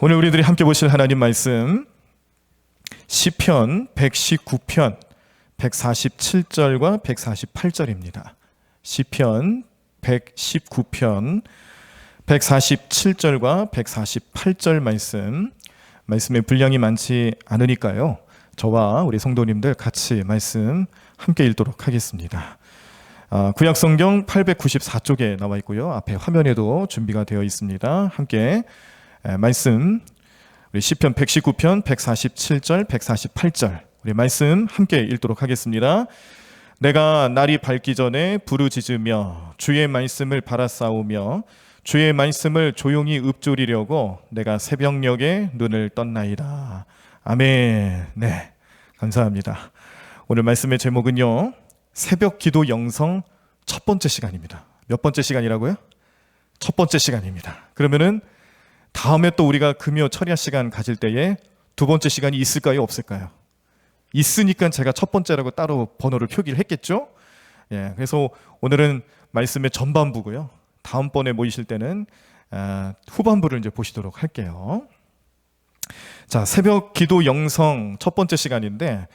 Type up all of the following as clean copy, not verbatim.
오늘 우리들이 함께 보실 하나님 말씀 시편 119편 147절과 148절입니다. 시편 119편 147절과 148절 말씀의 분량이 많지 않으니까요. 저와 우리 성도님들 같이 말씀 함께 읽도록 하겠습니다. 구약성경 894쪽에 나와 있고요. 앞에 화면에도 준비가 되어 있습니다. 함께 말씀 우리 시편 119편 147절 148절 우리 말씀 함께 읽도록 하겠습니다. 내가 날이 밝기 전에 부르짖으며 주의 말씀을 바라싸우며 주의 말씀을 조용히 읊조리려고 내가 새벽녘에 눈을 떴나이다. 아멘. 네, 감사합니다. 오늘 말씀의 제목은요, 새벽 기도 영성 첫 번째 시간입니다. 몇 번째 시간이라고요? 첫 번째 시간입니다. 그러면은 다음에 또 우리가 금요 철야 시간 가질 때에 두 번째 시간이 있을까요? 없을까요? 있으니까 제가 첫 번째라고 따로 번호를 표기를 했겠죠? 예, 그래서 오늘은 말씀의 전반부고요. 다음번에 모이실 때는 후반부를 이제 보시도록 할게요. 자, 새벽 기도 영성 첫 번째 시간인데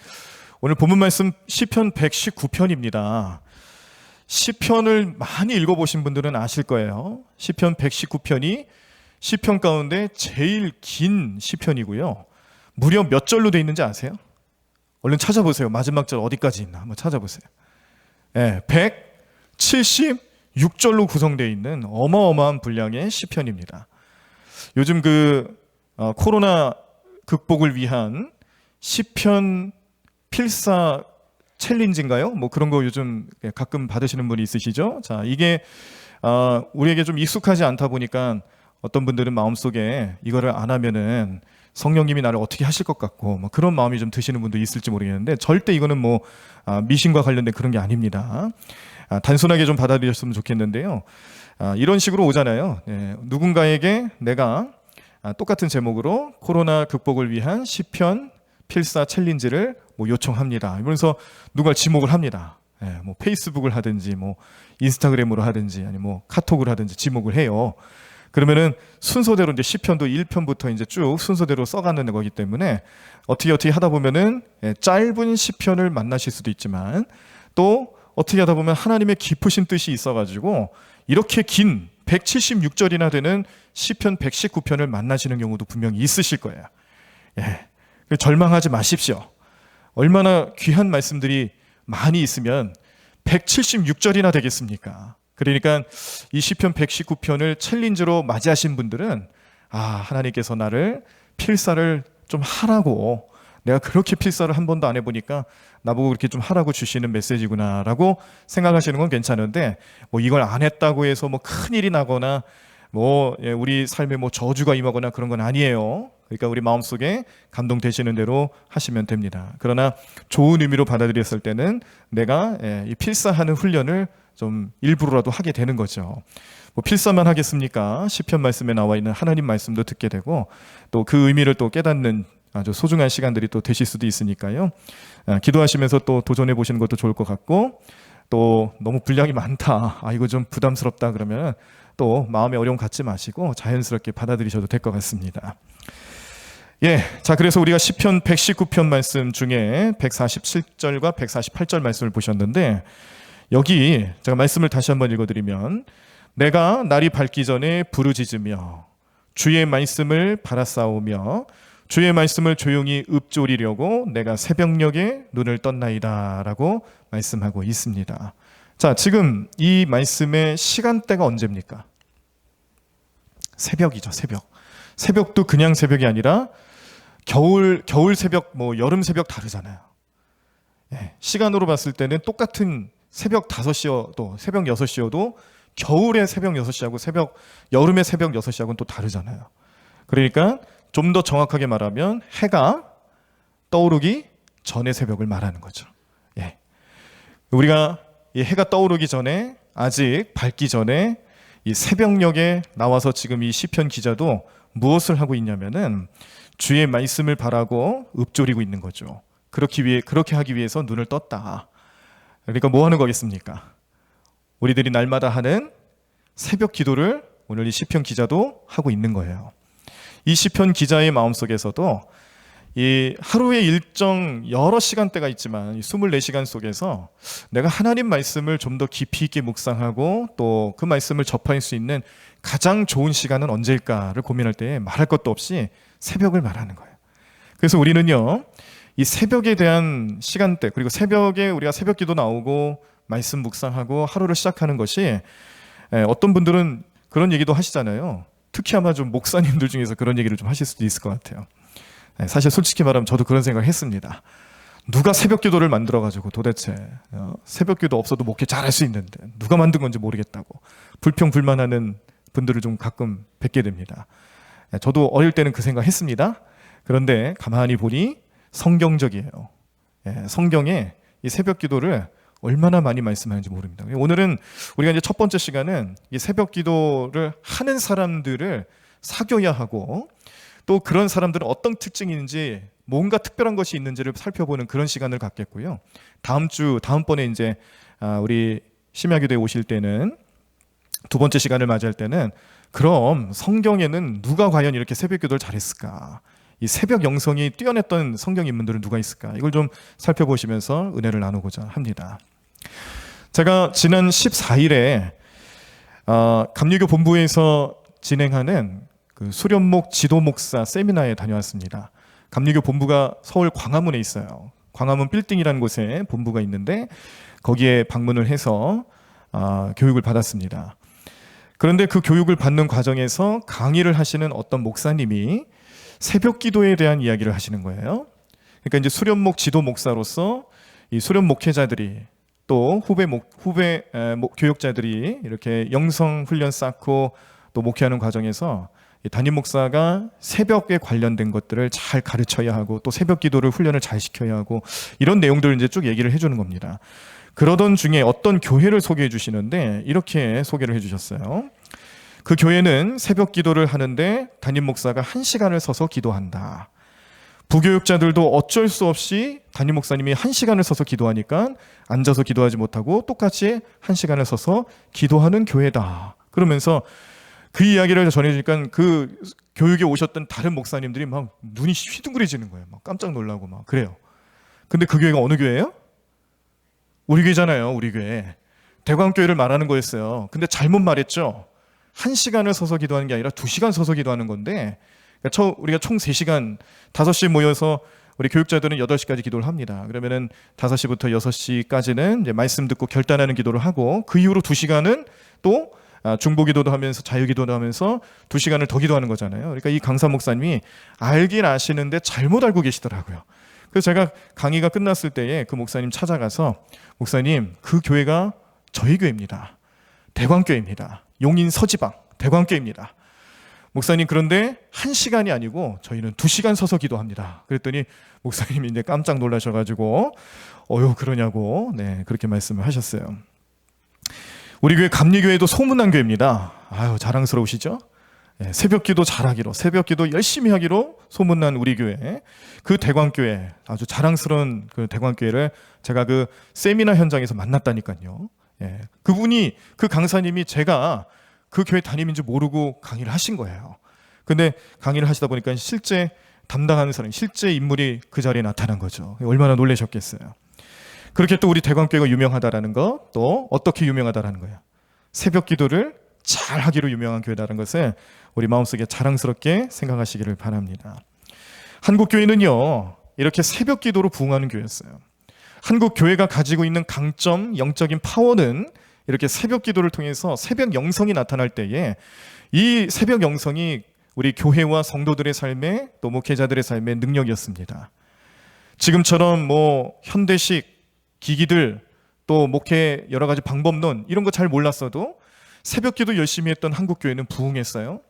오늘 본문 말씀 시편 119편입니다. 시편을 많이 읽어보신 분들은 아실 거예요. 시편 119편이 시편 가운데 제일 긴 시편이고요. 무려 몇 절로 되어 있는지 아세요? 얼른 찾아보세요. 마지막 절 어디까지 있나 한번 찾아보세요. 네, 176절로 구성되어 있는 어마어마한 분량의 시편입니다. 요즘 코로나 극복을 위한 시편 필사 챌린지인가요? 뭐 그런 거 요즘 가끔 받으시는 분이 있으시죠? 자, 이게 우리에게 좀 익숙하지 않다 보니까 어떤 분들은 마음속에 이거를 안 하면은 성령님이 나를 어떻게 하실 것 같고 뭐 그런 마음이 좀 드시는 분도 있을지 모르겠는데 절대 이거는 미신과 관련된 그런 게 아닙니다. 단순하게 좀 받아들였으면 좋겠는데요. 이런 식으로 오잖아요. 누군가에게 내가 똑같은 제목으로 코로나 극복을 위한 시편 필사 챌린지를 요청합니다. 이러면서 누가 지목을 합니다. 페이스북을 하든지 인스타그램으로 하든지 아니 카톡을 하든지 지목을 해요. 그러면은 순서대로 이제 시편도 1편부터 이제 쭉 순서대로 써가는 거기 때문에 어떻게 하다 보면은 짧은 시편을 만나실 수도 있지만 또 어떻게 하다 보면 하나님의 깊으신 뜻이 있어가지고 이렇게 긴 176절이나 되는 시편 119편을 만나시는 경우도 분명히 있으실 거예요. 예, 절망하지 마십시오. 얼마나 귀한 말씀들이 많이 있으면 176절이나 되겠습니까? 그러니까 이 시편 119편을 챌린지로 맞이하신 분들은 하나님께서 나를 필사를 좀 하라고, 내가 그렇게 필사를 한 번도 안 해보니까 나보고 그렇게 좀 하라고 주시는 메시지구나 라고 생각하시는 건 괜찮은데 이걸 안 했다고 해서 큰일이 나거나 우리 삶에 저주가 임하거나 그런 건 아니에요. 그러니까 우리 마음속에 감동되시는 대로 하시면 됩니다. 그러나 좋은 의미로 받아들였을 때는 내가 이 필사하는 훈련을 좀 일부러라도 하게 되는 거죠. 필사만 하겠습니까? 시편 말씀에 나와 있는 하나님 말씀도 듣게 되고 또 그 의미를 또 깨닫는 아주 소중한 시간들이 또 되실 수도 있으니까요. 기도하시면서 또 도전해 보시는 것도 좋을 것 같고 또 너무 분량이 많다, 이거 좀 부담스럽다 그러면 또 마음의 어려움 갖지 마시고 자연스럽게 받아들이셔도 될 것 같습니다. 예, 자 그래서 우리가 시편 119편 말씀 중에 147절과 148절 말씀을 보셨는데 여기 제가 말씀을 다시 한번 읽어드리면 내가 날이 밝기 전에 부르짖으며 주의 말씀을 바라싸우며 주의 말씀을 조용히 읊조리려고 내가 새벽녘에 눈을 떴나이다 라고 말씀하고 있습니다. 자, 지금 이 말씀의 시간대가 언제입니까? 새벽이죠. 새벽도 그냥 새벽이 아니라 겨울 새벽, 여름 새벽 다르잖아요. 시간으로 봤을 때는 똑같은 새벽 5시여도 새벽 6시여도 겨울의 새벽 6시하고 여름의 새벽 6시하고는 또 다르잖아요. 그러니까 좀 더 정확하게 말하면 해가 떠오르기 전의 새벽을 말하는 거죠. 우리가 이 해가 떠오르기 전에 아직 밝기 전에 이 새벽녘에 나와서 지금 이 시편 기자도 무엇을 하고 있냐면은 주의 말씀을 바라고 읊조리고 있는 거죠. 그렇게 하기 위해서 눈을 떴다. 그러니까 뭐 하는 거겠습니까? 우리들이 날마다 하는 새벽 기도를 오늘 이 시편 기자도 하고 있는 거예요. 이 시편 기자의 마음속에서도 이 하루의 일정 여러 시간대가 있지만 이 24시간 속에서 내가 하나님 말씀을 좀 더 깊이 있게 묵상하고 또 그 말씀을 접할 수 있는 가장 좋은 시간은 언제일까를 고민할 때 말할 것도 없이 새벽을 말하는 거예요. 그래서 우리는요, 이 새벽에 대한 시간대, 그리고 새벽에 우리가 새벽 기도 나오고 말씀 묵상하고 하루를 시작하는 것이, 어떤 분들은 그런 얘기도 하시잖아요. 특히 아마 좀 목사님들 중에서 그런 얘기를 좀 하실 수도 있을 것 같아요. 사실 솔직히 말하면 저도 그런 생각을 했습니다. 누가 새벽 기도를 만들어가지고 도대체 새벽 기도 없어도 목회 잘할 수 있는데 누가 만든 건지 모르겠다고 불평불만하는 분들을 좀 가끔 뵙게 됩니다. 저도 어릴 때는 그 생각 했습니다. 그런데 가만히 보니 성경적이에요. 성경에 이 새벽 기도를 얼마나 많이 말씀하는지 모릅니다. 오늘은 우리가 이제 첫 번째 시간은 이 새벽 기도를 하는 사람들을 사귀어야 하고, 또 그런 사람들은 어떤 특징이 있는지, 뭔가 특별한 것이 있는지를 살펴보는 그런 시간을 갖겠고요. 다음번에 이제 우리 심야기도에 오실 때는, 두 번째 시간을 맞이할 때는, 그럼 성경에는 누가 과연 이렇게 새벽 기도를 잘했을까? 이 새벽 영성이 뛰어냈던 성경 인물들은 누가 있을까? 이걸 좀 살펴보시면서 은혜를 나누고자 합니다. 제가 지난 14일에 감리교 본부에서 진행하는 그 수련목 지도 목사 세미나에 다녀왔습니다. 감리교 본부가 서울 광화문에 있어요. 광화문 빌딩이라는 곳에 본부가 있는데 거기에 방문을 해서 교육을 받았습니다. 그런데 그 교육을 받는 과정에서 강의를 하시는 어떤 목사님이 새벽 기도에 대한 이야기를 하시는 거예요. 그러니까 이제 수련목 지도 목사로서 이 수련 목회자들이, 또 후배 교육자들이 이렇게 영성 훈련 쌓고 또 목회하는 과정에서 담임 목사가 새벽에 관련된 것들을 잘 가르쳐야 하고, 또 새벽 기도를 훈련을 잘 시켜야 하고, 이런 내용들을 이제 쭉 얘기를 해주는 겁니다. 그러던 중에 어떤 교회를 소개해 주시는데 이렇게 소개를 해주셨어요. 그 교회는 새벽 기도를 하는데 담임 목사가 1시간을 서서 기도한다. 부교육자들도 어쩔 수 없이 담임 목사님이 1시간을 서서 기도하니까 앉아서 기도하지 못하고 똑같이 1시간을 서서 기도하는 교회다. 그러면서 그 이야기를 전해주니까 그 교육에 오셨던 다른 목사님들이 막 눈이 휘둥그레지는 거예요. 막 깜짝 놀라고 막 그래요. 근데 그 교회가 어느 교회예요? 우리 교회잖아요. 우리 교회. 대광교회를 말하는 거였어요. 근데 잘못 말했죠. 1시간을 서서 기도하는 게 아니라 2시간 서서 기도하는 건데, 우리가 총 3시간, 5시 모여서 우리 교육자들은 8시까지 기도를 합니다. 그러면은 5시부터 6시까지는 이제 말씀 듣고 결단하는 기도를 하고, 그 이후로 2시간은 또 중보 기도도 하면서 자유 기도도 하면서 2시간을 더 기도하는 거잖아요. 그러니까 이 강사 목사님이 알긴 아시는데 잘못 알고 계시더라고요. 그래서 제가 강의가 끝났을 때에 그 목사님 찾아가서, 목사님, 그 교회가 저희 교회입니다. 대광교회입니다. 용인 서지방 대광교회입니다. 목사님, 그런데 1시간이 아니고 저희는 2시간 서서 기도합니다. 그랬더니 목사님이 이제 깜짝 놀라셔가지고 그러냐고, 그렇게 말씀을 하셨어요. 우리 교회 감리교회도 소문난 교회입니다. 자랑스러우시죠? 새벽기도 잘하기로, 새벽기도 열심히 하기로 소문난 우리 교회, 그 대광교회, 아주 자랑스러운 그 대광교회를 제가 그 세미나 현장에서 만났다니까요. 그분이, 그 강사님이 제가 그 교회 담임인지 모르고 강의를 하신 거예요. 근데 강의를 하시다 보니까 실제 담당하는 사람, 실제 인물이 그 자리에 나타난 거죠. 얼마나 놀라셨겠어요. 그렇게 또 우리 대광교회가 유명하다라는 거, 또 어떻게 유명하다라는 거예요. 새벽 기도를 잘 하기로 유명한 교회다라는 것을 우리 마음속에 자랑스럽게 생각하시기를 바랍니다. 한국교회는요, 이렇게 새벽 기도로 부흥하는 교회였어요. 한국 교회가 가지고 있는 강점, 영적인 파워는 이렇게 새벽 기도를 통해서 새벽 영성이 나타날 때에 이 새벽 영성이 우리 교회와 성도들의 삶에, 또 목회자들의 삶의 능력이었습니다. 지금처럼 현대식 기기들, 또 목회 여러 가지 방법론 이런 거 잘 몰랐어도 새벽 기도 열심히 했던 한국 교회는 부흥했어요.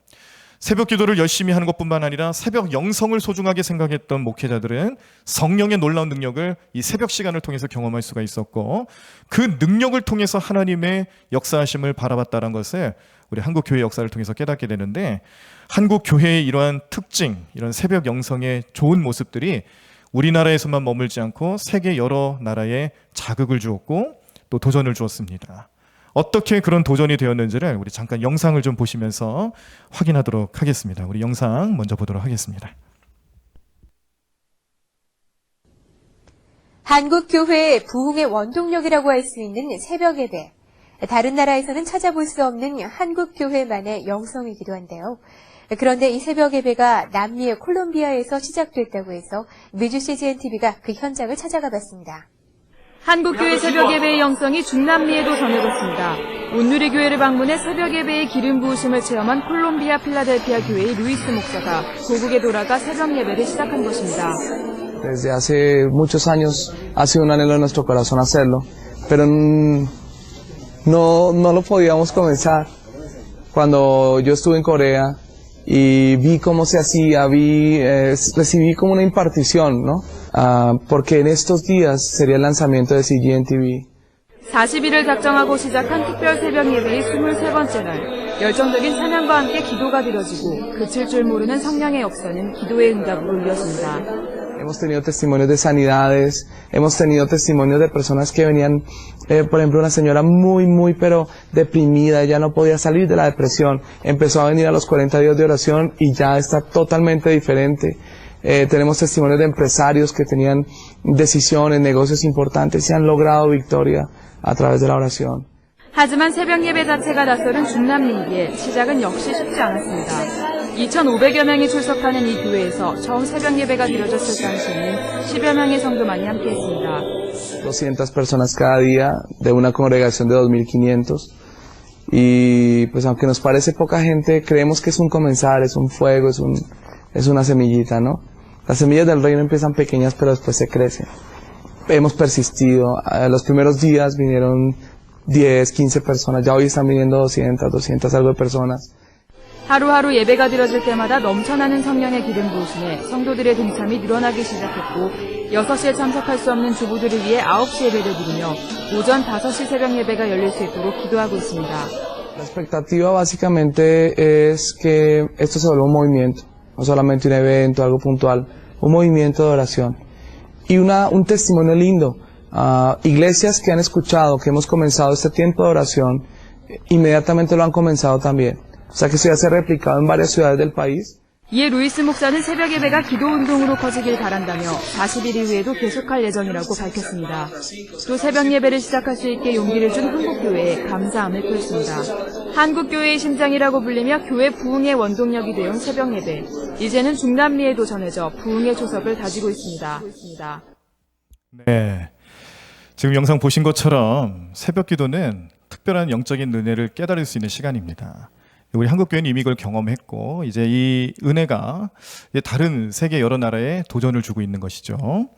새벽 기도를 열심히 하는 것뿐만 아니라 새벽 영성을 소중하게 생각했던 목회자들은 성령의 놀라운 능력을 이 새벽 시간을 통해서 경험할 수가 있었고, 그 능력을 통해서 하나님의 역사하심을 바라봤다는 것을 우리 한국 교회 역사를 통해서 깨닫게 되는데, 한국 교회의 이러한 특징, 이런 새벽 영성의 좋은 모습들이 우리나라에서만 머물지 않고 세계 여러 나라에 자극을 주었고 또 도전을 주었습니다. 어떻게 그런 도전이 되었는지를 우리 잠깐 영상을 좀 보시면서 확인하도록 하겠습니다. 우리 영상 먼저 보도록 하겠습니다. 한국 교회의 부흥의 원동력이라고 할 수 있는 새벽 예배. 다른 나라에서는 찾아볼 수 없는 한국 교회만의 영성이기도 한데요. 그런데 이 새벽 예배가 남미의 콜롬비아에서 시작됐다고 해서 미주 CGN TV가 그 현장을 찾아가 봤습니다. 한국교회 새벽예배의 영성이 중남미에도 전해졌습니다. 온누리교회를 방문해 새벽예배의 기름 부으심을 체험한 콜롬비아 필라델피아 교회의 루이스 목사가 고국에 돌아가 새벽예배를 시작한 것입니다. Desde hace muchos años ha sido un anhelo de nuestro corazón hacerlo, pero no lo podíamos comenzar. Cuando yo estuve en Corea y vi cómo se hacía, recibí como una impartición, ¿no? Porque en estos días sería el lanzamiento de CGN TV. 40일을 작정하고 시작한 특별 새벽 예배의 23번째 날, 열정적인 찬양과 함께 기도가 드려지고 그칠 줄 모르는 성령의 역사는 기도의 응답으로 이어집니다. Hemos tenido testimonios de sanidades, hemos tenido testimonios de personas que venían, por ejemplo, una señora muy, pero deprimida, ella no podía salir de la depresión, empezó a venir a los 40 días de oración y ya está totalmente diferente. Tenemos testimonios de empresarios que tenían decisiones, negocios importantes y han logrado victoria a través de la oración. 하지만 새벽 예배 자체가 낯설은 중남미이기에 시작은 역시 쉽지 않았습니다. 2,500여 명이 출석하는 이 교회에서 처음 새벽 예배가 드려졌을 당시에는 10여 명의 성도만이 함께했습니다. 200 personas cada día de una congregación de 2.500 y pues aunque nos parece poca gente, creemos que es un comenzar, es un fuego, es una semillita, ¿no? Las semillas del reino empiezan pequeñas pero después se crecen. Hemos persistido, los primeros días vinieron 10, 15 personas, ya hoy están viniendo 200 algo de personas. 하루하루 예배가 드려질 때마다 넘쳐나는 성령의 기름 부으심에 성도들의 동참이 늘어나기 시작했고 6시에 참석할 수 없는 주부들을 위해 9시 예배를 드리며 오전 5시 새벽 예배가 열릴 수 있도록 기도하고 있습니다. La expectativa básicamente es que esto se vuelva un movimiento, no solamente un evento, algo puntual, un movimiento de oración. Y un testimonio lindo, iglesias que han escuchado que hemos comenzado este tiempo de oración, inmediatamente lo han comenzado también. O sea que esto ya se ha replicado en varias ciudades del país. 이에 루이스 목사는 새벽 예배가 기도 운동으로 커지길 바란다며 40일 이후에도 계속할 예정이라고 밝혔습니다. 또 새벽 예배를 시작할 수 있게 용기를 준 한국교회에 감사함을 표했습니다. 한국교회의 심장이라고 불리며 교회 부흥의 원동력이 되어온 새벽 예배. 이제는 중남미에도 전해져 부흥의 초석을 다지고 있습니다. 네, 지금 영상 보신 것처럼 새벽 기도는 특별한 영적인 은혜를 깨달을 수 있는 시간입니다. 우리 한국교회는 이미 이걸 경험했고 이제 이 은혜가 다른 세계 여러 나라에 도전을 주고 있는 것이죠.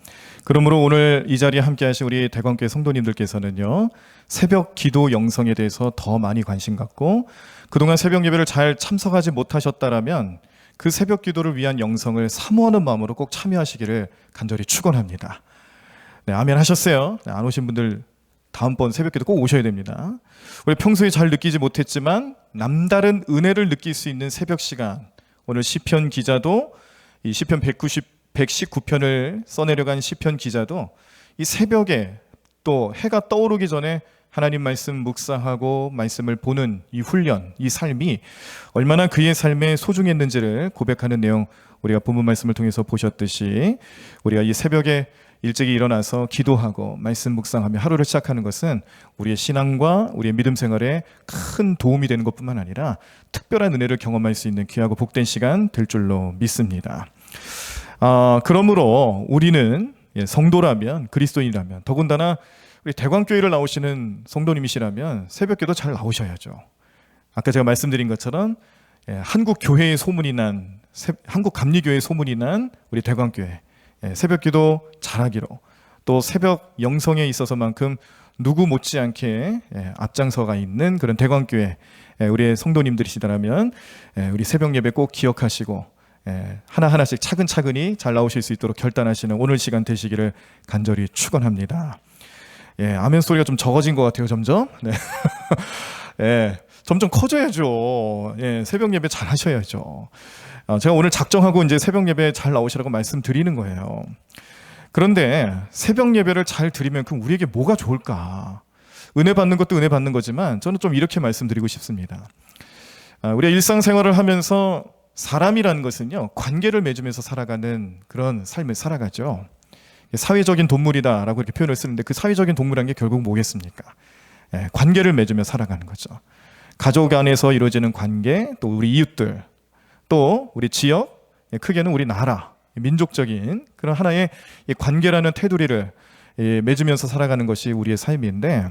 그러므로 오늘 이 자리에 함께 하신 우리 대광교회 성도님들께서는요, 새벽 기도 영성에 대해서 더 많이 관심 갖고 그동안 새벽 예배를 잘 참석하지 못하셨다라면 그 새벽 기도를 위한 영성을 사모하는 마음으로 꼭 참여하시기를 간절히 축원합니다. 네, 아멘 하셨어요? 네, 안 오신 분들 다음번 새벽기도 꼭 오셔야 됩니다. 우리 평소에 잘 느끼지 못했지만 남다른 은혜를 느낄 수 있는 새벽 시간, 오늘 시편 기자도 이 시편 119편을 써내려간 시편 기자도 이 새벽에 또 해가 떠오르기 전에 하나님 말씀 묵상하고 말씀을 보는 이 훈련, 이 삶이 얼마나 그의 삶에 소중했는지를 고백하는 내용 우리가 본문 말씀을 통해서 보셨듯이 우리가 이 새벽에 일찍이 일어나서 기도하고 말씀 묵상하며 하루를 시작하는 것은 우리의 신앙과 우리의 믿음 생활에 큰 도움이 되는 것뿐만 아니라 특별한 은혜를 경험할 수 있는 귀하고 복된 시간 될 줄로 믿습니다. 그러므로 우리는 성도라면, 그리스도인이라면, 더군다나 우리 대광교회를 나오시는 성도님이시라면 새벽기도 잘 나오셔야죠. 아까 제가 말씀드린 것처럼 한국 교회의 소문이 난, 한국 감리교회의 소문이 난 우리 대광교회 새벽기도 잘하기로, 또 새벽 영성에 있어서만큼 누구 못지않게 앞장서가 있는 그런 대광교회 우리의 성도님들이시다면 우리 새벽 예배 꼭 기억하시고 하나하나씩 차근차근히 잘 나오실 수 있도록 결단하시는 오늘 시간 되시기를 간절히 축원합니다. 아멘 소리가 좀 적어진 것 같아요, 점점. 네. 점점 커져야죠. 새벽 예배 잘 하셔야죠. 제가 오늘 작정하고 이제 새벽 예배 잘 나오시라고 말씀드리는 거예요. 그런데 새벽 예배를 잘 드리면 그럼 우리에게 뭐가 좋을까? 은혜 받는 것도 은혜 받는 거지만 저는 좀 이렇게 말씀드리고 싶습니다. 우리가 일상생활을 하면서 사람이라는 것은요, 관계를 맺으면서 살아가는 그런 삶을 살아가죠. 사회적인 동물이다라고 이렇게 표현을 쓰는데 그 사회적인 동물이라는 게 결국 뭐겠습니까? 관계를 맺으며 살아가는 거죠. 가족 안에서 이루어지는 관계, 또 우리 이웃들, 또 우리 지역, 크게는 우리 나라, 민족적인 그런 하나의 관계라는 테두리를 맺으면서 살아가는 것이 우리의 삶인데,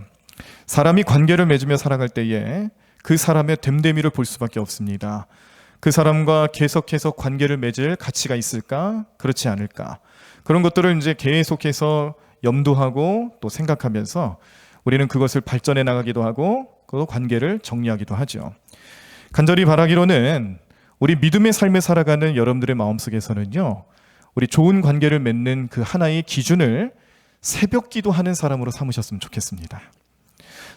사람이 관계를 맺으며 살아갈 때에 그 사람의 됨됨이를 볼 수밖에 없습니다. 그 사람과 계속해서 관계를 맺을 가치가 있을까? 그렇지 않을까? 그런 것들을 이제 계속해서 염두하고 또 생각하면서 우리는 그것을 발전해 나가기도 하고 그 관계를 정리하기도 하죠. 간절히 바라기로는 우리 믿음의 삶을 살아가는 여러분들의 마음속에서는요, 우리 좋은 관계를 맺는 그 하나의 기준을 새벽 기도하는 사람으로 삼으셨으면 좋겠습니다.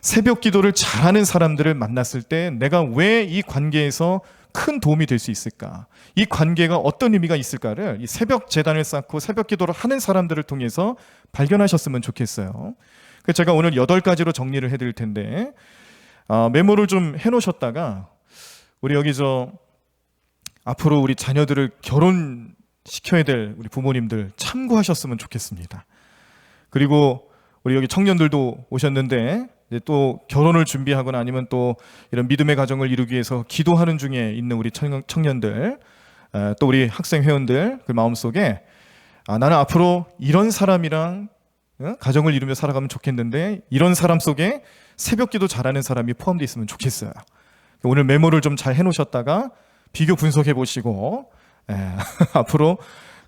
새벽 기도를 잘하는 사람들을 만났을 때 내가 왜 이 관계에서 큰 도움이 될 수 있을까? 이 관계가 어떤 의미가 있을까를 이 새벽 재단을 쌓고 새벽 기도를 하는 사람들을 통해서 발견하셨으면 좋겠어요. 그래서 제가 오늘 8가지로 정리를 해드릴 텐데 메모를 좀 해놓으셨다가 우리 여기 앞으로 우리 자녀들을 결혼시켜야 될 우리 부모님들 참고하셨으면 좋겠습니다. 그리고 우리 여기 청년들도 오셨는데 이제 또 결혼을 준비하거나 아니면 또 이런 믿음의 가정을 이루기 위해서 기도하는 중에 있는 우리 청년들, 또 우리 학생 회원들 그 마음속에 나는 앞으로 이런 사람이랑 가정을 이루며 살아가면 좋겠는데 이런 사람 속에 새벽 기도 잘하는 사람이 포함되어 있으면 좋겠어요. 오늘 메모를 좀 잘 해놓으셨다가 비교 분석해 보시고 앞으로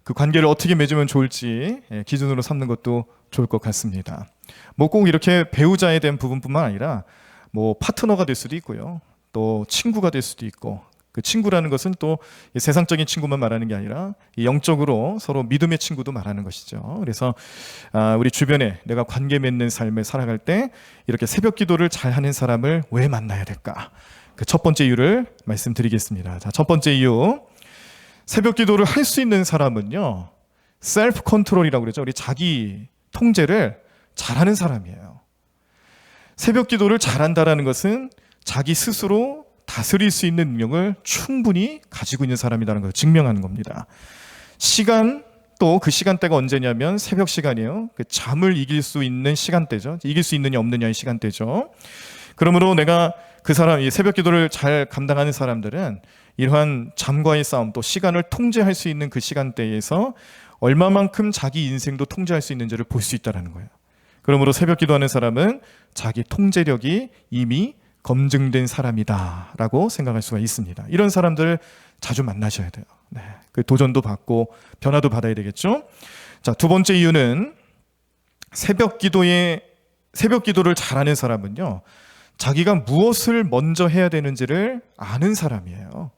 그 관계를 어떻게 맺으면 좋을지 기준으로 삼는 것도 좋을 것 같습니다. 뭐 꼭 이렇게 배우자에 대한 부분뿐만 아니라 뭐 파트너가 될 수도 있고요. 또 친구가 될 수도 있고, 그 친구라는 것은 또 세상적인 친구만 말하는 게 아니라 영적으로 서로 믿음의 친구도 말하는 것이죠. 그래서 우리 주변에 내가 관계 맺는 삶을 살아갈 때 이렇게 새벽 기도를 잘하는 사람을 왜 만나야 될까? 그 첫 번째 이유를 말씀드리겠습니다. 자, 첫 번째 이유. 새벽 기도를 할 수 있는 사람은요, 셀프 컨트롤이라고 그러죠. 우리 자기 통제를 잘하는 사람이에요. 새벽 기도를 잘한다라는 것은 자기 스스로 다스릴 수 있는 능력을 충분히 가지고 있는 사람이라는 걸 증명하는 겁니다. 시간, 또 그 시간대가 언제냐면 새벽 시간이에요. 그 잠을 이길 수 있는 시간대죠. 이길 수 있느냐 없느냐의 시간대죠. 그러므로 내가 그 사람, 이 새벽 기도를 잘 감당하는 사람들은 이러한 잠과의 싸움, 또 시간을 통제할 수 있는 그 시간대에서 얼마만큼 자기 인생도 통제할 수 있는지를 볼 수 있다는 거예요. 그러므로 새벽 기도하는 사람은 자기 통제력이 이미 검증된 사람이다라고 생각할 수가 있습니다. 이런 사람들을 자주 만나셔야 돼요. 네, 그 도전도 받고 변화도 받아야 되겠죠. 자, 두 번째 이유는 새벽 기도를 잘하는 사람은요, 자기가 무엇을 먼저 해야 되는지를 아는 사람이에요.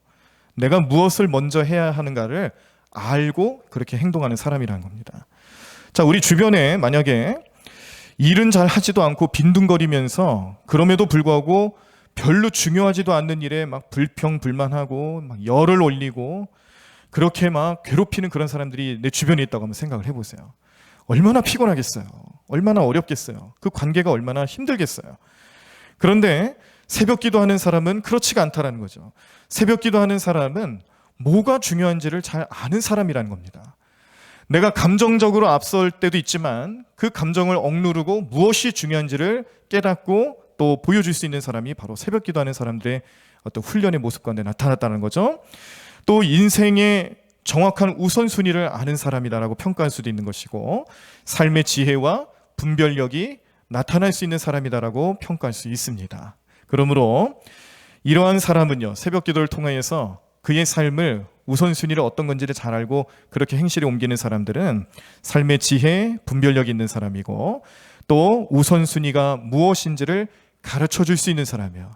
내가 무엇을 먼저 해야 하는가를 알고 그렇게 행동하는 사람이라는 겁니다. 자, 우리 주변에 만약에 일은 잘 하지도 않고 빈둥거리면서 그럼에도 불구하고 별로 중요하지도 않는 일에 막 불평불만하고 막 열을 올리고 그렇게 막 괴롭히는 그런 사람들이 내 주변에 있다고 한번 생각을 해보세요. 얼마나 피곤하겠어요. 얼마나 어렵겠어요. 그 관계가 얼마나 힘들겠어요. 그런데 새벽 기도하는 사람은 그렇지가 않다라는 거죠. 새벽 기도하는 사람은 뭐가 중요한지를 잘 아는 사람이라는 겁니다. 내가 감정적으로 앞설 때도 있지만 그 감정을 억누르고 무엇이 중요한지를 깨닫고 또 보여줄 수 있는 사람이 바로 새벽 기도하는 사람들의 어떤 훈련의 모습 가운데 나타났다는 거죠. 또 인생의 정확한 우선순위를 아는 사람이다라고 평가할 수도 있는 것이고, 삶의 지혜와 분별력이 나타날 수 있는 사람이다라고 평가할 수 있습니다. 그러므로 이러한 사람은요, 새벽 기도를 통해서 그의 삶을 우선순위를 어떤 건지를 잘 알고 그렇게 행실에 옮기는 사람들은 삶의 지혜, 분별력이 있는 사람이고, 또 우선순위가 무엇인지를 가르쳐 줄 수 있는 사람이에요.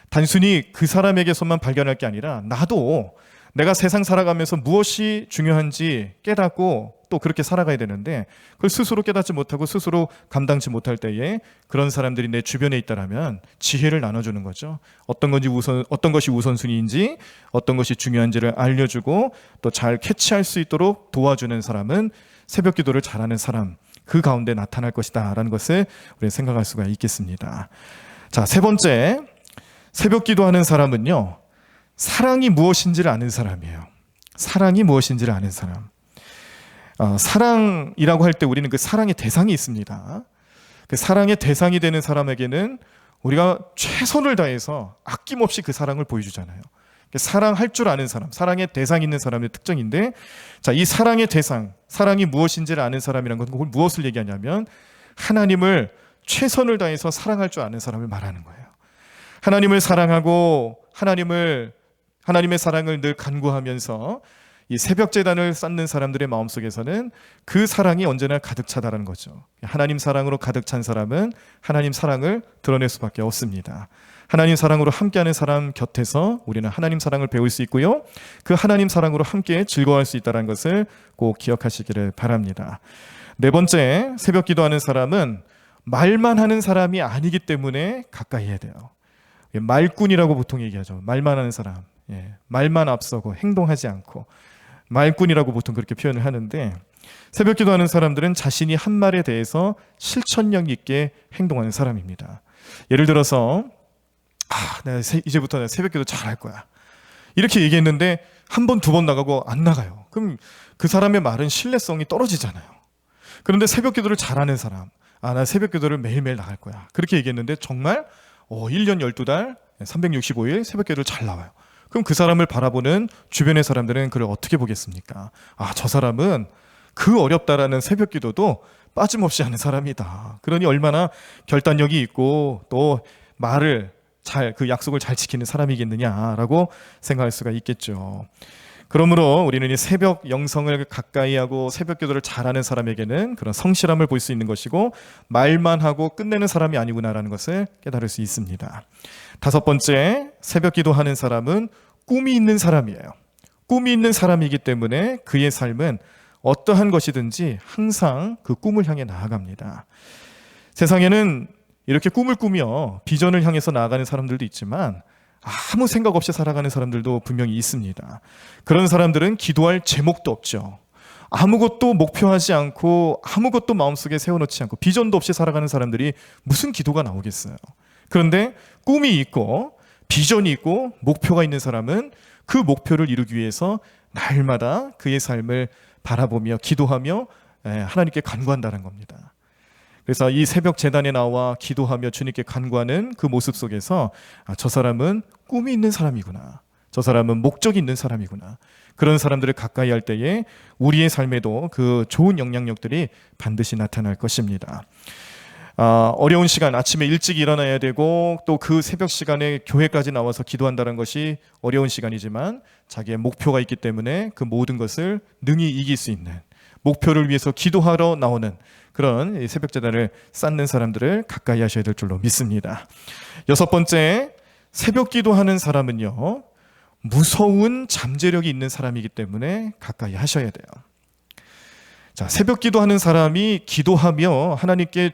단순히 그 사람에게서만 발견할 게 아니라 나도 내가 세상 살아가면서 무엇이 중요한지 깨닫고 또 그렇게 살아가야 되는데 그걸 스스로 깨닫지 못하고 스스로 감당치 못할 때에 그런 사람들이 내 주변에 있다라면 지혜를 나눠주는 거죠. 어떤 것이 우선순위인지, 어떤 것이 중요한지를 알려주고 또 잘 캐치할 수 있도록 도와주는 사람은 새벽 기도를 잘하는 사람, 그 가운데 나타날 것이다라는 것을 우리는 생각할 수가 있겠습니다. 자, 세 번째, 새벽 기도하는 사람은요, 사랑이 무엇인지를 아는 사람이에요. 사랑이 무엇인지를 아는 사람. 사랑이라고 할 때 우리는 그 사랑의 대상이 있습니다. 그 사랑의 대상이 되는 사람에게는 우리가 최선을 다해서 아낌없이 그 사랑을 보여주잖아요. 사랑할 줄 아는 사람, 사랑의 대상이 있는 사람의 특징인데, 자, 이 사랑의 대상, 사랑이 무엇인지를 아는 사람이란 건 그걸 무엇을 얘기하냐면 하나님을 최선을 다해서 사랑할 줄 아는 사람을 말하는 거예요. 하나님을 사랑하고 하나님의 사랑을 늘 간구하면서 이 새벽 제단을 쌓는 사람들의 마음속에서는 그 사랑이 언제나 가득 차다라는 거죠. 하나님 사랑으로 가득 찬 사람은 하나님 사랑을 드러낼 수밖에 없습니다. 하나님 사랑으로 함께하는 사람 곁에서 우리는 하나님 사랑을 배울 수 있고요, 그 하나님 사랑으로 함께 즐거워할 수 있다는 것을 꼭 기억하시기를 바랍니다. 네 번째, 새벽 기도하는 사람은 말만 하는 사람이 아니기 때문에 가까이 해야 돼요. 말꾼이라고 보통 얘기하죠. 말만 하는 사람, 말만 앞서고 행동하지 않고 말꾼이라고 보통 그렇게 표현을 하는데, 새벽 기도하는 사람들은 자신이 한 말에 대해서 실천력 있게 행동하는 사람입니다. 예를 들어서 내가 이제부터 내가 새벽 기도 잘할 거야, 이렇게 얘기했는데 한 번, 두 번 나가고 안 나가요. 그럼 그 사람의 말은 신뢰성이 떨어지잖아요. 그런데 새벽 기도를 잘하는 사람, 나 새벽 기도를 매일매일 나갈 거야, 그렇게 얘기했는데 정말 1년 12달 365일 새벽 기도를 잘 나와요. 그럼 그 사람을 바라보는 주변의 사람들은 그를 어떻게 보겠습니까? 저 사람은 그 어렵다라는 새벽 기도도 빠짐없이 하는 사람이다. 그러니 얼마나 결단력이 있고 또 말을 그 약속을 잘 지키는 사람이겠느냐라고 생각할 수가 있겠죠. 그러므로 우리는 이 새벽 영성을 가까이 하고 새벽 기도를 잘하는 사람에게는 그런 성실함을 볼 수 있는 것이고, 말만 하고 끝내는 사람이 아니구나라는 것을 깨달을 수 있습니다. 다섯 번째, 새벽 기도하는 사람은 꿈이 있는 사람이에요. 꿈이 있는 사람이기 때문에 그의 삶은 어떠한 것이든지 항상 그 꿈을 향해 나아갑니다. 세상에는 이렇게 꿈을 꾸며 비전을 향해서 나아가는 사람들도 있지만 아무 생각 없이 살아가는 사람들도 분명히 있습니다. 그런 사람들은 기도할 제목도 없죠. 아무것도 목표하지 않고 아무것도 마음속에 세워놓지 않고 비전도 없이 살아가는 사람들이 무슨 기도가 나오겠어요. 그런데 꿈이 있고 비전이 있고 목표가 있는 사람은 그 목표를 이루기 위해서 날마다 그의 삶을 바라보며 기도하며 하나님께 간구한다는 겁니다. 그래서 이 새벽 제단에 나와 기도하며 주님께 간구하는 그 모습 속에서 저 사람은 꿈이 있는 사람이구나, 저 사람은 목적이 있는 사람이구나, 그런 사람들을 가까이 할 때에 우리의 삶에도 그 좋은 영향력들이 반드시 나타날 것입니다. 어려운 시간, 아침에 일찍 일어나야 되고 또 그 새벽 시간에 교회까지 나와서 기도한다는 것이 어려운 시간이지만 자기의 목표가 있기 때문에 그 모든 것을 능히 이길 수 있는, 목표를 위해서 기도하러 나오는 그런 새벽 제단을 쌓는 사람들을 가까이 하셔야 될 줄로 믿습니다. 여섯 번째, 새벽 기도하는 사람은요, 무서운 잠재력이 있는 사람이기 때문에 가까이 하셔야 돼요. 자, 새벽 기도하는 사람이 기도하며 하나님께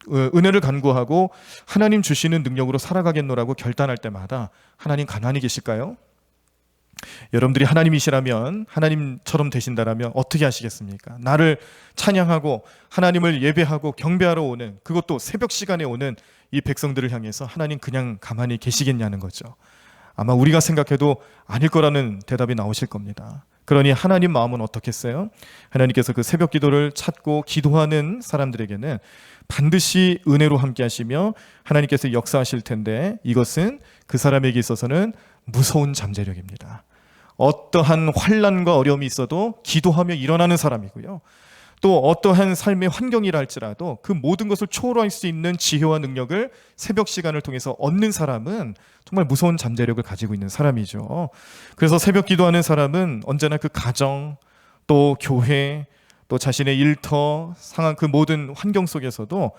은혜를 간구하고 하나님 주시는 능력으로 살아가겠노라고 결단할 때마다 하나님 가만히 계실까요? 여러분들이 하나님이시라면, 하나님처럼 되신다라면 어떻게 하시겠습니까? 나를 찬양하고 하나님을 예배하고 경배하러 오는, 그것도 새벽 시간에 오는 이 백성들을 향해서 하나님 그냥 가만히 계시겠냐는 거죠. 아마 우리가 생각해도 아닐 거라는 대답이 나오실 겁니다. 그러니 하나님 마음은 어떻겠어요? 하나님께서 그 새벽 기도를 찾고 기도하는 사람들에게는 반드시 은혜로 함께 하시며 하나님께서 역사하실 텐데, 이것은 그 사람에게 있어서는 무서운 잠재력입니다. 어떠한 환난과 어려움이 있어도 기도하며 일어나는 사람이고요, 또 어떠한 삶의 환경이라 할지라도 그 모든 것을 초월할 수 있는 지혜와 능력을 새벽 시간을 통해서 얻는 사람은 정말 무서운 잠재력을 가지고 있는 사람이죠. 그래서 새벽 기도하는 사람은 언제나 그 가정, 또 교회, 또 자신의 일터, 상황, 그 모든 환경 속에서도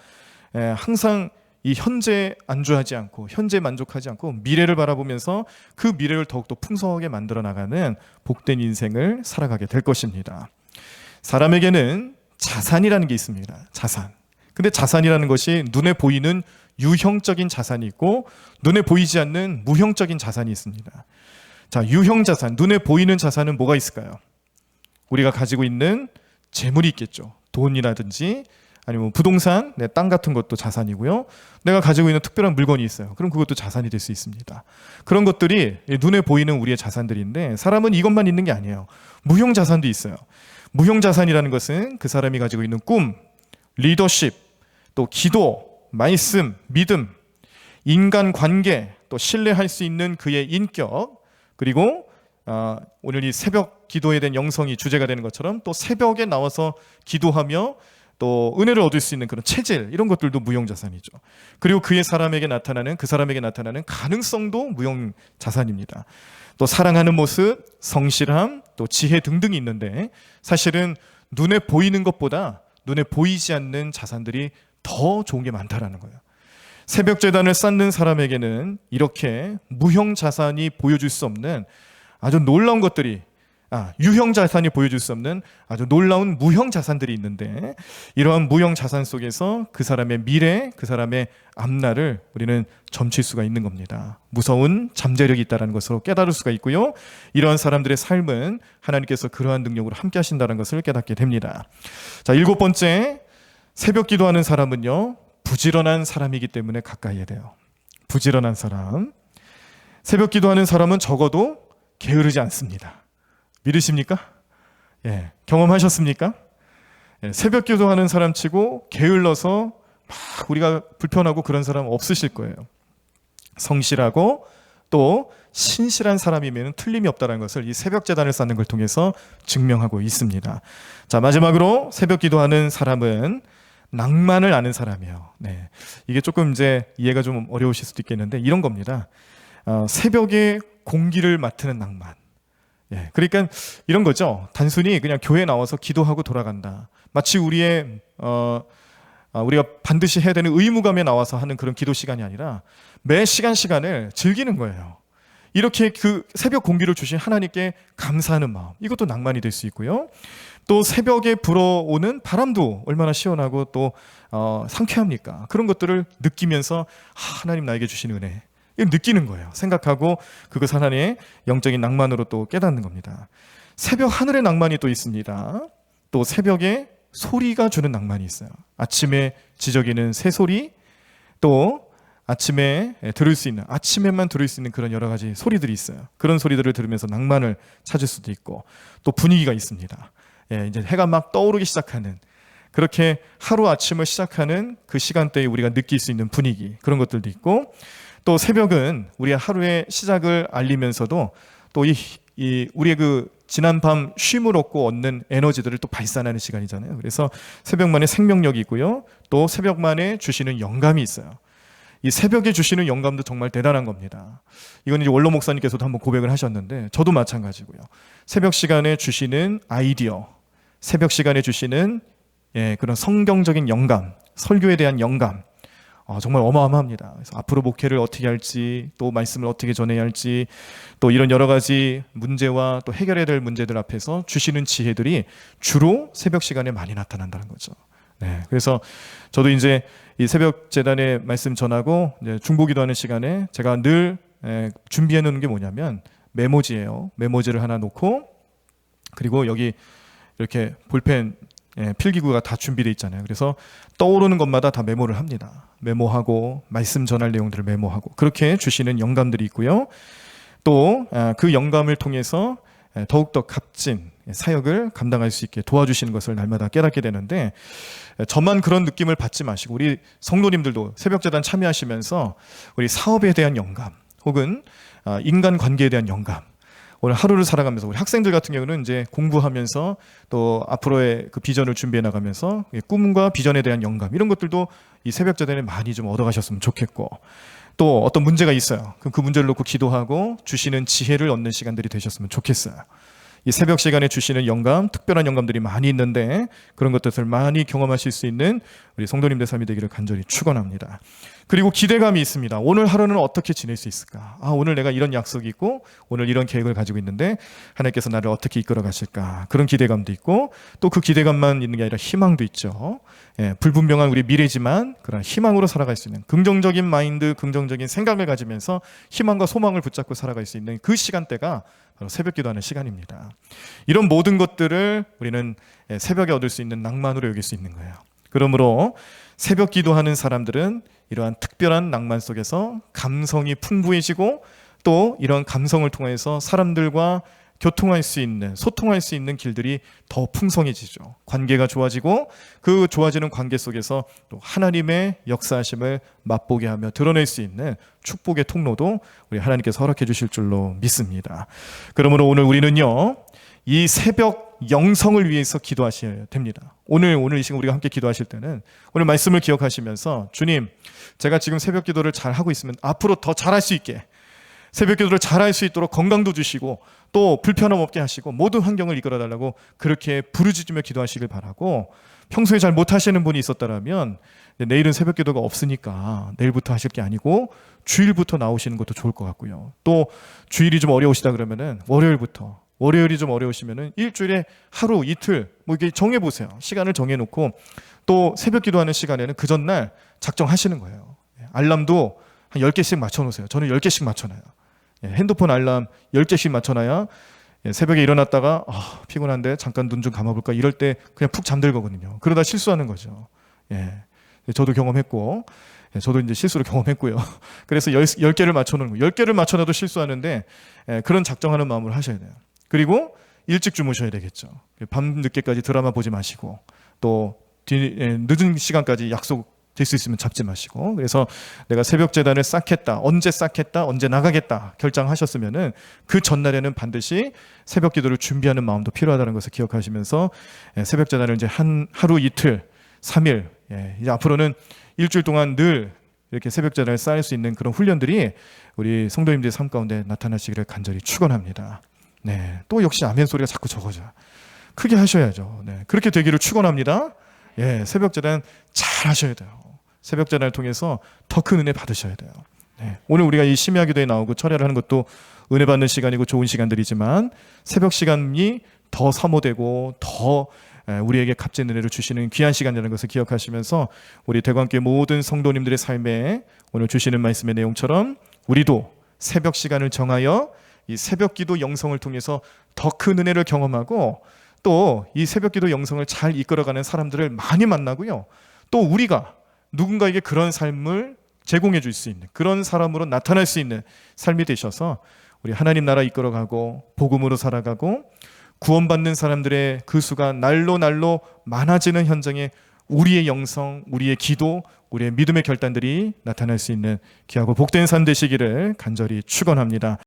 항상 이 현재 안주하지 않고 현재 만족하지 않고 미래를 바라보면서 그 미래를 더욱더 풍성하게 만들어 나가는 복된 인생을 살아가게 될 것입니다. 사람에게는 자산이라는 게 있습니다. 자산. 근데 자산이라는 것이 눈에 보이는 유형적인 자산이 있고 눈에 보이지 않는 무형적인 자산이 있습니다. 자, 유형 자산, 눈에 보이는 자산은 뭐가 있을까요? 우리가 가지고 있는 재물이 있겠죠. 돈이라든지 아니면 부동산, 내 땅 같은 것도 자산이고요. 내가 가지고 있는 특별한 물건이 있어요. 그럼 그것도 자산이 될 수 있습니다. 그런 것들이 눈에 보이는 우리의 자산들인데 사람은 이것만 있는 게 아니에요. 무형 자산도 있어요. 무형 자산이라는 것은 그 사람이 가지고 있는 꿈, 리더십, 또 기도, 말씀, 믿음, 인간 관계, 또 신뢰할 수 있는 그의 인격, 그리고 오늘 이 새벽 기도에 대한 영성이 주제가 되는 것처럼 또 새벽에 나와서 기도하며 또 은혜를 얻을 수 있는 그런 체질, 이런 것들도 무형자산이죠. 그리고 그 사람에게 나타나는 가능성도 무형자산입니다. 또 사랑하는 모습, 성실함, 또 지혜 등등이 있는데 사실은 눈에 보이는 것보다 눈에 보이지 않는 자산들이 더 좋은 게 많다라는 거예요. 새벽재단을 쌓는 사람에게는 이렇게 무형자산이 보여줄 수 없는 아주 놀라운 것들이, 유형자산이 보여줄 수 없는 아주 놀라운 무형자산들이 있는데, 이러한 무형자산 속에서 그 사람의 미래, 그 사람의 앞날을 우리는 점칠 수가 있는 겁니다. 무서운 잠재력이 있다는 것으로 깨달을 수가 있고요. 이러한 사람들의 삶은 하나님께서 그러한 능력으로 함께 하신다는 것을 깨닫게 됩니다. 자, 7번째, 새벽 기도하는 사람은요, 부지런한 사람이기 때문에 가까이 해야 돼요. 부지런한 사람. 새벽 기도하는 사람은 적어도 게으르지 않습니다. 믿으십니까? 예, 경험하셨습니까? 예, 새벽 기도하는 사람 치고 게을러서 막 우리가 불편하고 그런 사람 없으실 거예요. 성실하고 또 신실한 사람이면 틀림이 없다는 것을 이 새벽 재단을 쌓는 걸 통해서 증명하고 있습니다. 자, 마지막으로 새벽 기도하는 사람은 낭만을 아는 사람이에요. 네, 이게 조금 이제 이해가 좀 어려우실 수도 있겠는데 이런 겁니다. 새벽에 공기를 맡는 낭만. 예, 그러니까 이런 거죠. 단순히 그냥 교회 나와서 기도하고 돌아간다. 마치 우리가 반드시 해야 되는 의무감에 나와서 하는 그런 기도 시간이 아니라 매 시간을 즐기는 거예요. 이렇게 그 새벽 공기를 주신 하나님께 감사하는 마음, 이것도 낭만이 될 수 있고요. 또 새벽에 불어오는 바람도 얼마나 시원하고 또 상쾌합니까? 그런 것들을 느끼면서 하나님 나에게 주신 은혜, 느끼는 거예요. 생각하고 그것 하나의 영적인 낭만으로 또 깨닫는 겁니다. 새벽 하늘의 낭만이 또 있습니다. 또 새벽에 소리가 주는 낭만이 있어요. 아침에 지저귀는 새소리, 또 아침에 들을 수 있는, 아침에만 들을 수 있는 그런 여러 가지 소리들이 있어요. 그런 소리들을 들으면서 낭만을 찾을 수도 있고, 또 분위기가 있습니다. 예, 이제 해가 막 떠오르기 시작하는, 그렇게 하루 아침을 시작하는 그 시간대에 우리가 느낄 수 있는 분위기, 그런 것들도 있고, 또 새벽은 우리의 하루의 시작을 알리면서도 또 우리의 그 지난밤 쉼을 얻고 얻는 에너지들을 또 발산하는 시간이잖아요. 그래서 새벽만의 생명력이 있고요. 또 새벽만에 주시는 영감이 있어요. 이 새벽에 주시는 영감도 정말 대단한 겁니다. 이건 이제 원로 목사님께서도 한번 고백을 하셨는데 저도 마찬가지고요. 새벽 시간에 주시는 아이디어, 새벽 시간에 주시는 그런 성경적인 영감, 설교에 대한 영감, 정말 어마어마합니다. 그래서 앞으로 목회를 어떻게 할지, 또 말씀을 어떻게 전해야 할지, 또 이런 여러 가지 문제와 또 해결해야 될 문제들 앞에서 주시는 지혜들이 주로 새벽 시간에 많이 나타난다는 거죠. 네, 그래서 저도 이제 이 새벽 재단에 말씀 전하고 이제 중보기도하는 시간에 제가 늘 준비해 놓는 게 뭐냐면 메모지예요. 메모지를 하나 놓고, 그리고 여기 이렇게 볼펜, 필기구가 다 준비되어 있잖아요. 그래서 떠오르는 것마다 다 메모를 합니다. 메모하고 말씀 전할 내용들을 메모하고, 그렇게 주시는 영감들이 있고요. 또 그 영감을 통해서 더욱더 값진 사역을 감당할 수 있게 도와주시는 것을 날마다 깨닫게 되는데, 저만 그런 느낌을 받지 마시고 우리 성도님들도 새벽재단 참여하시면서 우리 사업에 대한 영감, 혹은 인간관계에 대한 영감, 오늘 하루를 살아가면서 우리 학생들 같은 경우는 이제 공부하면서 또 앞으로의 그 비전을 준비해 나가면서 꿈과 비전에 대한 영감, 이런 것들도 이 새벽재단에 많이 좀 얻어가셨으면 좋겠고, 또 어떤 문제가 있어요. 그럼 그 문제를 놓고 기도하고 주시는 지혜를 얻는 시간들이 되셨으면 좋겠어요. 이 새벽 시간에 주시는 영감, 특별한 영감들이 많이 있는데 그런 것들을 많이 경험하실 수 있는 우리 성도님들 삶이 되기를 간절히 축원합니다. 그리고 기대감이 있습니다. 오늘 하루는 어떻게 지낼 수 있을까? 오늘 내가 이런 약속이 있고 오늘 이런 계획을 가지고 있는데 하나님께서 나를 어떻게 이끌어 가실까? 그런 기대감도 있고, 또 그 기대감만 있는 게 아니라 희망도 있죠. 불분명한 우리 미래지만 그런 희망으로 살아갈 수 있는 긍정적인 마인드, 긍정적인 생각을 가지면서 희망과 소망을 붙잡고 살아갈 수 있는 그 시간대가 바로 새벽 기도하는 시간입니다. 이런 모든 것들을 우리는 새벽에 얻을 수 있는 낭만으로 여길 수 있는 거예요. 그러므로 새벽 기도하는 사람들은 이러한 특별한 낭만 속에서 감성이 풍부해지고 또 이런 감성을 통해서 사람들과 교통할 수 있는, 소통할 수 있는 길들이 더 풍성해지죠. 관계가 좋아지고 그 좋아지는 관계 속에서 또 하나님의 역사하심을 맛보게 하며 드러낼 수 있는 축복의 통로도 우리 하나님께서 허락해 주실 줄로 믿습니다. 그러므로 오늘 우리는요, 이 새벽 영성을 위해서 기도하셔야 됩니다. 오늘 이 시간 우리가 함께 기도하실 때는 오늘 말씀을 기억하시면서 주님, 제가 지금 새벽 기도를 잘 하고 있으면 앞으로 더 잘할 수 있게, 새벽 기도를 잘할 수 있도록 건강도 주시고 또 불편함 없게 하시고 모든 환경을 이끌어 달라고 그렇게 부르짖으며 기도하시길 바라고, 평소에 잘 못하시는 분이 있었다면 내일은 새벽 기도가 없으니까 내일부터 하실 게 아니고 주일부터 나오시는 것도 좋을 것 같고요. 또 주일이 좀 어려우시다 그러면은 월요일이 좀 어려우시면은 일주일에 하루 이틀 뭐 이렇게 정해보세요. 시간을 정해놓고 또 새벽 기도하는 시간에는 그 전날 작정하시는 거예요. 알람도 한 10개씩 맞춰놓으세요. 저는 10개씩 맞춰놔요. 핸드폰 알람 10개씩 맞춰놔야 새벽에 일어났다가 피곤한데 잠깐 눈 좀 감아볼까 이럴 때 그냥 푹 잠들거든요. 그러다 실수하는 거죠. 저도 경험했고, 저도 이제 실수를 경험했고요. 그래서 10개를 맞춰놓는 거예요. 10개를 맞춰놔도 실수하는데 그런 작정하는 마음으로 하셔야 돼요. 그리고 일찍 주무셔야 되겠죠. 밤 늦게까지 드라마 보지 마시고 또 늦은 시간까지 약속 될 수 있으면 잡지 마시고, 그래서 내가 새벽 제단을 쌓겠다, 언제 나가겠다 결정하셨으면은 그 전날에는 반드시 새벽 기도를 준비하는 마음도 필요하다는 것을 기억하시면서 새벽 제단을 이제 하루 이틀 3일 이제 앞으로는 일주일 동안 늘 이렇게 새벽 제단을 쌓을 수 있는 그런 훈련들이 우리 성도님들의 삶 가운데 나타나시기를 간절히 축원합니다. 또 역시 아멘 소리가 자꾸 적어져요. 크게 하셔야죠. 그렇게 되기를 축원합니다. 새벽 제단 잘 하셔야 돼요. 새벽 제단을 통해서 더 큰 은혜 받으셔야 돼요. 오늘 우리가 이 심야 기도에 나오고 철야를 하는 것도 은혜 받는 시간이고 좋은 시간들이지만 새벽 시간이 더 사모되고 더 우리에게 값진 은혜를 주시는 귀한 시간이라는 것을 기억하시면서 우리 대관교회 모든 성도님들의 삶에 오늘 주시는 말씀의 내용처럼 우리도 새벽 시간을 정하여 이 새벽 기도 영성을 통해서 더 큰 은혜를 경험하고 또 이 새벽 기도 영성을 잘 이끌어가는 사람들을 많이 만나고요. 또 우리가 누군가에게 그런 삶을 제공해 줄 수 있는 그런 사람으로 나타날 수 있는 삶이 되셔서 우리 하나님 나라 이끌어가고 복음으로 살아가고 구원받는 사람들의 그 수가 날로 많아지는 현장에 우리의 영성, 우리의 기도, 우리의 믿음의 결단들이 나타날 수 있는 귀하고 복된 삶 되시기를 간절히 축원합니다.